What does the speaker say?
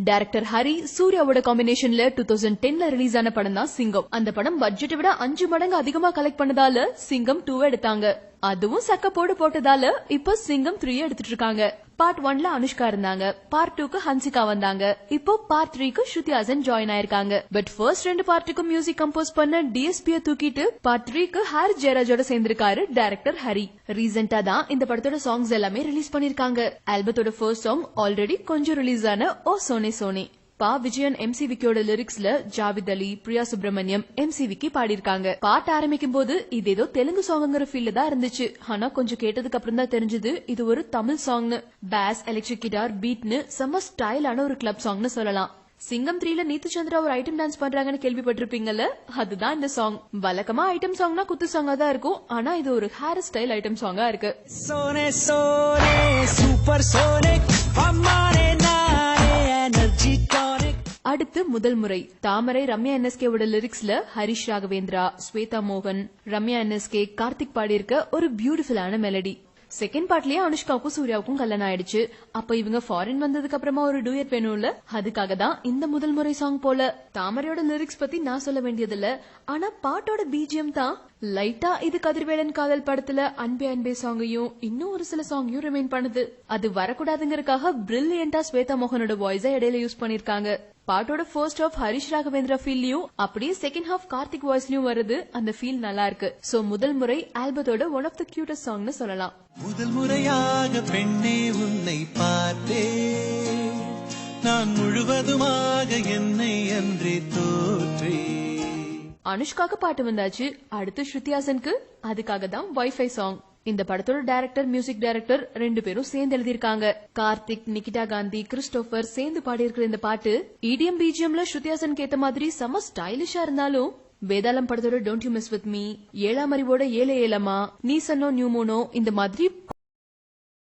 Director Hari சூர்யாவோட காம்பினேஷன்ல 2010ல release ஆன படம் தான் சிங்கம். அந்த படம் பட்ஜெட்டை விட 5 மடங்கு அதிகமா கலெக்ட் பண்ணதால சிங்கம் 2 எடுத்தாங்க. அதுவும் சக்க போட்டதால இப்ப சிங்கம் 3 எடுத்துட்டு இருக்காங்க. பார்ட் 1ல அனுஷ்கா இருந்தாங்க, பார்ட் 2க்கு ஹன்சிகா வந்தாங்க, இப்போ பார்ட் 3க்கு ஸ்ருதி ஹாசன் ஜாயின் ஆயிருக்காங்க. பட் ஃபர்ஸ்ட் 2 பார்ட்டுக்கும் மியூசிக் கம்போஸ் பண்ண டிஎஸ்பியை தூக்கிட்டு பார்ட் 3க்கு ஹாரிஸ் ஜெயராஜோட சேர்ந்திருக்காரு டைரக்டர் ஹரி. ரீசெண்டா தான் இந்த படத்தோட சாங்ஸ் எல்லாமே ரிலீஸ் பண்ணிருக்காங்க. ஆல்பத்தோட ஃபர்ஸ்ட் சாங் ஆல்ரெடி கொஞ்சம் ரிலீஸ் ஆன ஓ சோனே சோனே. பா விஜயன் எம்சி விக்கியோட லிரிக்ஸ்ல ஜாவித் அலி, பிரியா சுப்பிரமணியம் எம்சி விக்கி பாடிருக்காங்க. பாட்டு ஆரம்பிக்கும் போது இது ஏதோ தெலுங்கு சாங்ங்கிற ஃபீல்ல தான் இருந்துச்சு. ஆனா கொஞ்சம் கேட்டதுக்கு அப்புறம் தான் தெரிஞ்சது இது ஒரு தமிழ் சாங்னு. பேஸ், எலக்ட்ரிக் கிட்டார், பீட்னு செம்ம ஸ்டைலான ஒரு கிளப் சாங்னு சொல்லலாம். சிங்கம் 3ல நீத்து சந்திரா ஒரு ஐட்டம் டான்ஸ் பண்றாங்கன்னு கேள்விப்பட்டிருப்பீங்கல்ல, அதுதான் இந்த சாங். வழக்கமா ஐட்டம் சாங்னா குத்து சாங்கா தான் இருக்கும், ஆனா இது ஒரு ஹேர் ஸ்டைல் ஐட்டம் சாங்கா இருக்கு. சோனே சோனே சூப்பர் சோனே அம்மானே நானே எனர்ஜி டானிக். அடுத்து முதல் முறை தாமரை ரம்யா என்எஸ்கேவோட லிரிக்ஸ்ல ஹரிஷ் ராகவேந்திரா, ஸ்வேதா மோகன், ரம்யா என்எஸ்கே, கார்த்திக் பாடியிருக்க ஒரு பியூட்டிஃபுல்லான மெலடி. செகண்ட் பார்ட்லயே அனுஷ்காவுக்கும் சூர்யாவுக்கும் கல்யாணம் ஆயிடுச்சு. அப்ப இவங்க ஃபாரின் வந்ததுக்கு அப்புறமா ஒரு டூயட் வேணும்ல, அதுக்காக தான் இந்த முதல் முறை சாங் போல. தாமரையோட லிரிக்ஸ் பத்தி நான் சொல்ல வேண்டியதில்ல, ஆனா பாட்டோட பிஜிஎம் தான் லைட்டா இது கதிர்வேலன் காதல் படத்துல அன்பே அன்பே சாங்கையும் இன்னும் ஒரு சில சாங்கையும் ரிமைண்ட் பண்ணுது. அது வரக்கூடாதுங்கறதுக்காக பிரில்லியண்டா ஸ்வேதா மோகனோட வாய்ஸை இடையில யூஸ் பண்ணிருக்காங்க. பாட்டோட ஃபர்ஸ்ட் ஹாஃப் ஹரிஷ் ராகவேந்திரா ஃபீல்லயும் அப்படியே செகண்ட் ஹாஃப் கார்த்திக் வாய்ஸ்லயும் வருது. அந்த ஃபீல் நல்லா இருக்கு. சோ முதல் முறை ஆல்பத்தோட ஒன் ஆஃப் த கியூட்டஸ்ட் சாங்னு சொல்லலாம். முதல் முறையாக பெண்ணே உன்னை பார்த்தேன், நான் முழுவதுமாக என்னை அன்றே தோற்றே. அனுஷ்காக்கு பாட்டு வந்தாச்சு, அடுத்து ஸ்ருதி ஹாசனுக்கு. அதுக்காக தான் வைஃபை சாங். இந்த படத்தோட டைரக்டர், மியூசிக் டைரக்டர் 2 பேரும் சேர்ந்து எழுதியிருக்காங்க. கார்த்திக், நிகிதா காந்தி, கிறிஸ்டோபர் சேர்ந்து பாடியிருக்கிற இந்த பாட்டு இடிஎம் பிஜிஎம்ல ஸ்ருதி ஹாசனுக்கு ஏத்த மாதிரி செம ஸ்டைலிஷா இருந்தாலும் வேதாளம் படத்தோட don't you miss with me, ஏழாம் அறிவோட ஏழை ஏலமா, நீ சன்னோ நியூமோனோ இந்த மாதிரி